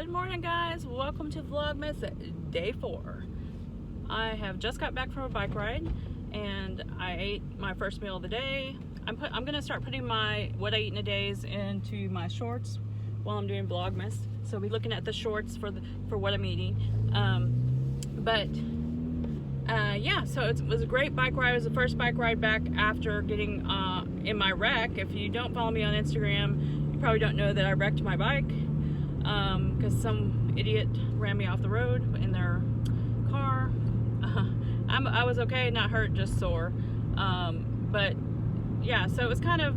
Good morning, guys. Welcome to Vlogmas day 4. I have just got back from a bike ride and I ate my first meal of the day. I'm gonna start putting what I eat in a days into my shorts while I'm doing Vlogmas. So we'll be looking at the shorts for what I'm eating. Yeah, so it was a great bike ride. It was the first bike ride back after getting in my wreck. If you don't follow me on Instagram, you probably don't know that I wrecked my bike because some idiot ran me off the road in their car. I was okay, not hurt, just sore. But yeah, so it was kind of,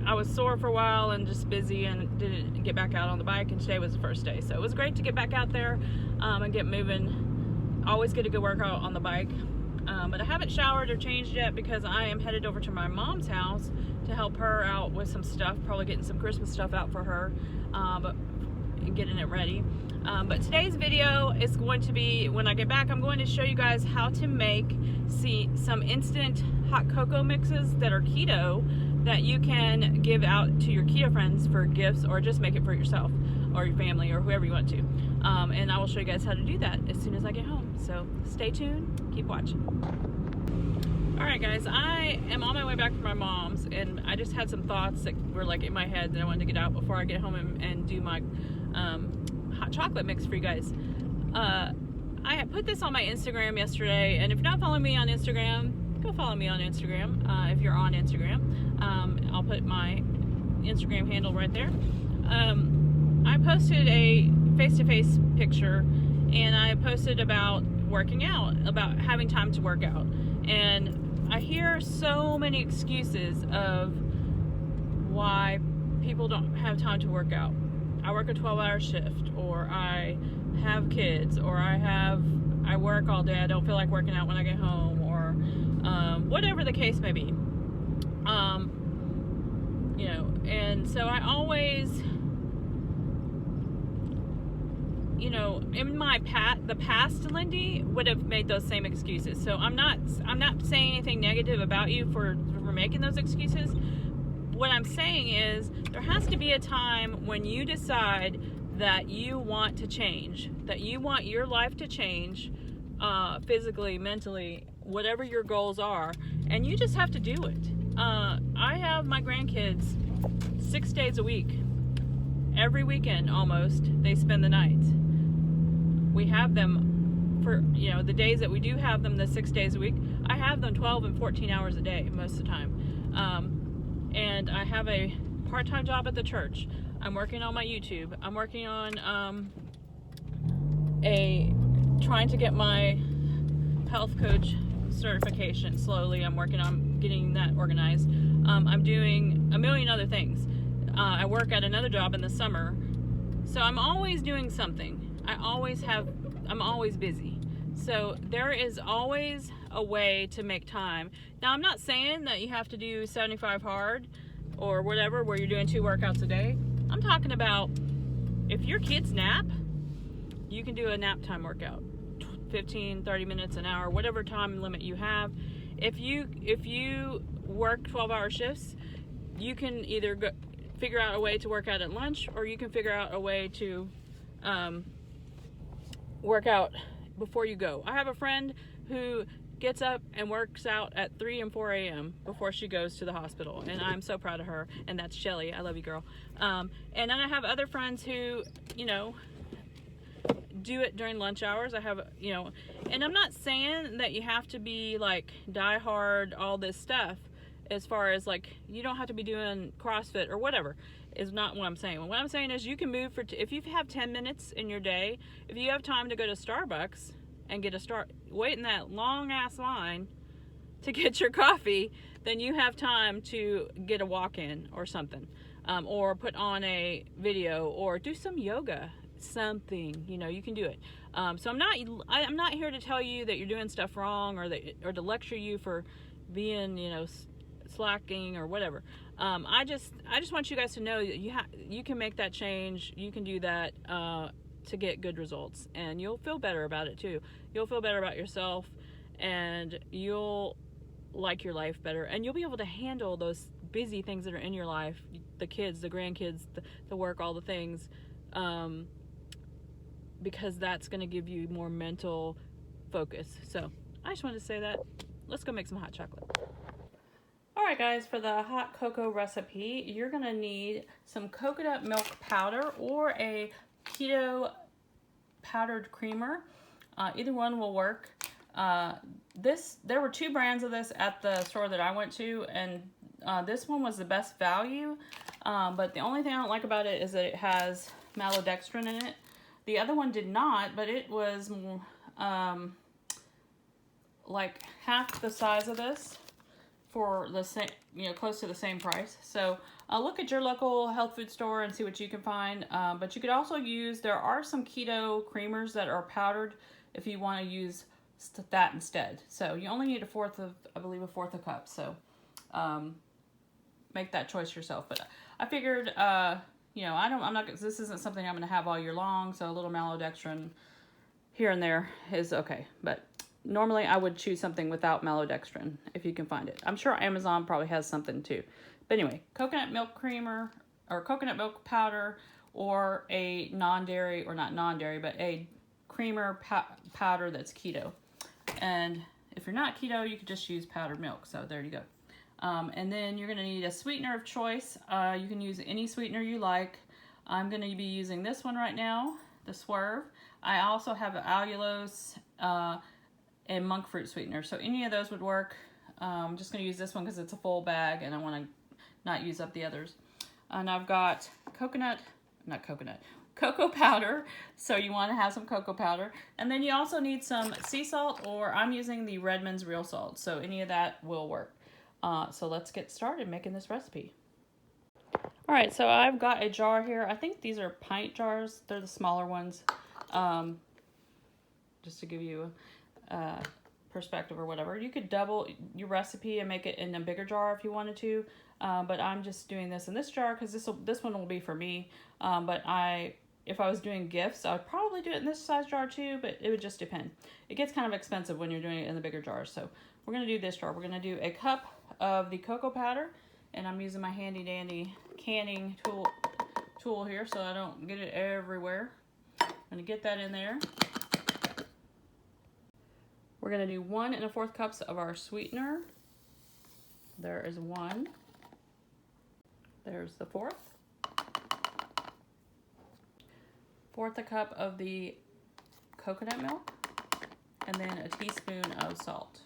I was sore for a while and just busy and didn't get back out on the bike, and today was the first day. So it was great to get back out there and get moving. Always good to go work out on the bike. But I haven't showered or changed yet because I am headed over to my mom's house to help her out with some stuff, probably getting some Christmas stuff out for her, but getting it ready. But today's video is going to be, when I get back, I'm going to show you guys how to make some instant hot cocoa mixes that are keto that you can give out to your keto friends for gifts, or just make it for yourself or your family or whoever you want to. And I will show you guys how to do that as soon as I get home. So stay tuned, keep watching. Alright guys, I am on my way back from my mom's, and I just had some thoughts that were like in my head that I wanted to get out before I get home and do my hot chocolate mix for you guys. I had put this on my Instagram yesterday, and if you're not following me on Instagram, go follow me on Instagram. If you're on Instagram, I'll put my Instagram handle right there. I posted a face-to-face picture, and I posted about working out, about having time to work out, and I hear so many excuses of why people don't have time to work out. I work a 12-hour shift, or I have kids, or I work all day, I don't feel like working out when I get home, or whatever the case may be. You know, and so I always, you know, in the past, Lindy would have made those same excuses. So I'm not saying anything negative about you for making those excuses. What I'm saying is there has to be a time when you decide that you want to change, that you want your life to change, physically, mentally, whatever your goals are, and you just have to do it. I have my grandkids 6 days a week. Every weekend almost, they spend the night. We have them for, you know, the days that we do have them, the 6 days a week, I have them 12 and 14 hours a day most of the time. And I have a part-time job at the church. I'm working on my YouTube. I'm working on trying to get my health coach certification slowly. I'm working on getting that organized. I'm doing a million other things. I work at another job in the summer. So I'm always doing something. I'm always busy. So there is always a way to make time. Now, I'm not saying that you have to do 75 hard or whatever, where you're doing 2 workouts a day. I'm talking about if your kids nap, you can do a nap time workout, 15, 30 minutes, an hour, whatever time limit you have. If you work 12-hour shifts, you can either figure out a way to work out at lunch, or you can figure out a way to work out before you go. I have a friend who gets up and works out at 3 and 4 a.m. before she goes to the hospital, and I'm so proud of her, and that's Shelly. I love you, girl. And then I have other friends who, you know, do it during lunch hours. I have, you know, and I'm not saying that you have to be like die hard, all this stuff, as far as like you don't have to be doing CrossFit or whatever, is not what I'm saying. What I'm saying is you can move if you have 10 minutes in your day, if you have time to go to Starbucks and wait in that long ass line to get your coffee, then you have time to get a walk in or something, or put on a video or do some yoga, something, you know, you can do it. So I'm not here to tell you that you're doing stuff wrong, or to lecture you for being, you know, slacking or whatever. I just want you guys to know that you can make that change. You can do that to get good results, and you'll feel better about it too. You'll feel better about yourself, and you'll like your life better, and you'll be able to handle those busy things that are in your life, the kids, the grandkids, the work, all the things, because that's going to give you more mental focus. So I just wanted to say that. Let's go make some hot chocolate. All right, guys, for the hot cocoa recipe, you're going to need some coconut milk powder or a keto powdered creamer. Either one will work. There were 2 brands of this at the store that I went to, and this one was the best value. But the only thing I don't like about it is that it has maltodextrin in it. The other one did not, but it was like half the size of this for the same, close to the same price. So look at your local health food store and see what you can find. But you could also use, there are some keto creamers that are powdered if you want to use that instead. So you only need I believe a fourth a cup. So make that choice yourself. But I figured, this isn't something I'm going to have all year long. So a little maltodextrin here and there is okay. But normally I would choose something without maltodextrin if you can find it. I'm sure Amazon probably has something too. But anyway, coconut milk creamer or coconut milk powder, or a non-dairy, or not non-dairy, but a creamer powder that's keto. And if you're not keto, you could just use powdered milk. So there you go. And then you're going to need a sweetener of choice. You can use any sweetener you like. I'm going to be using this one right now, the Swerve. I also have an allulose and monk fruit sweetener. So any of those would work. I'm just going to use this one because it's a full bag and I want to not use up the others. And I've got cocoa powder. So you want to have some cocoa powder. And then you also need some sea salt, or I'm using the Redmond's real salt. So any of that will work. So let's get started making this recipe. All right, so I've got a jar here. I think these are pint jars. They're the smaller ones. Just to give you a perspective or whatever. You could double your recipe and make it in a bigger jar if you wanted to. But I'm just doing this in this jar because this one will be for me. But if I was doing gifts, I would probably do it in this size jar too, but it would just depend. It gets kind of expensive when you're doing it in the bigger jars. So we're going to do this jar. We're going to do a cup of the cocoa powder, and I'm using my handy dandy canning tool here so I don't get it everywhere. I'm going to get that in there. We're going to do 1 1/4 cups of our sweetener. There is 1. There's the 4th. 1/4 a cup of the coconut milk, and then a teaspoon of salt.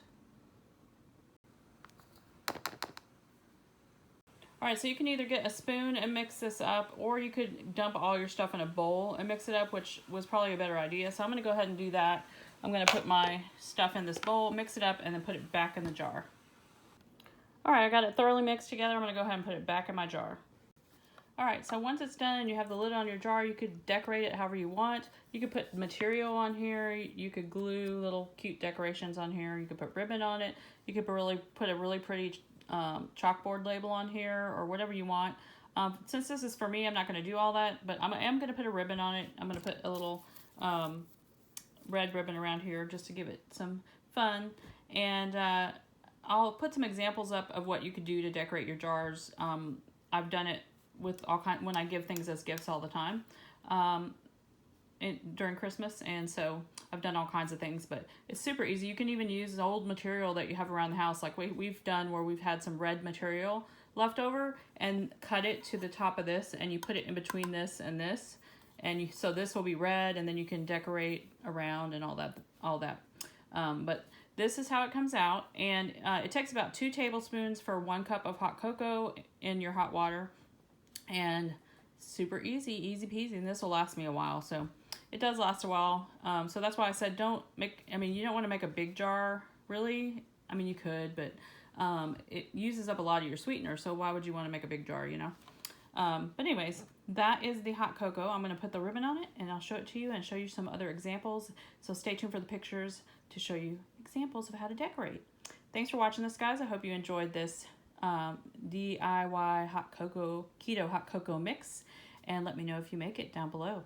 All right, so you can either get a spoon and mix this up, or you could dump all your stuff in a bowl and mix it up, which was probably a better idea. So I'm going to go ahead and do that. I'm going to put my stuff in this bowl, mix it up, and then put it back in the jar. All right, I got it thoroughly mixed together. I'm going to go ahead and put it back in my jar. All right, so once it's done and you have the lid on your jar, you could decorate it however you want. You could put material on here. You could glue little cute decorations on here. You could put ribbon on it. You could put a really pretty chalkboard label on here, or whatever you want. Since this is for me, I'm not going to do all that, but I am going to put a ribbon on it. I'm going to put a little red ribbon around here just to give it some fun. And I'll put some examples up of what you could do to decorate your jars. I've done it with when I give things as gifts all the time during Christmas, and so I've done all kinds of things, but it's super easy. You can even use old material that you have around the house, like we've done, where we've had some red material left over, and cut it to the top of this, and you put it in between this and this, and so this will be red, and then you can decorate around and all that. But this is how it comes out, and it takes about 2 tablespoons for 1 cup of hot cocoa in your hot water, and super easy peasy, and this will last me a while. So it does last a while. So that's why I said you don't want to make a big jar, really. I mean, you could, but it uses up a lot of your sweetener, so why would you want to make a big jar, But anyways, that is the hot cocoa. I'm going to put the ribbon on it, and I'll show it to you and show you some other examples. So stay tuned for the pictures to show you examples of how to decorate. Thanks for watching this, guys. I hope you enjoyed this DIY keto hot cocoa mix, and let me know if you make it down below.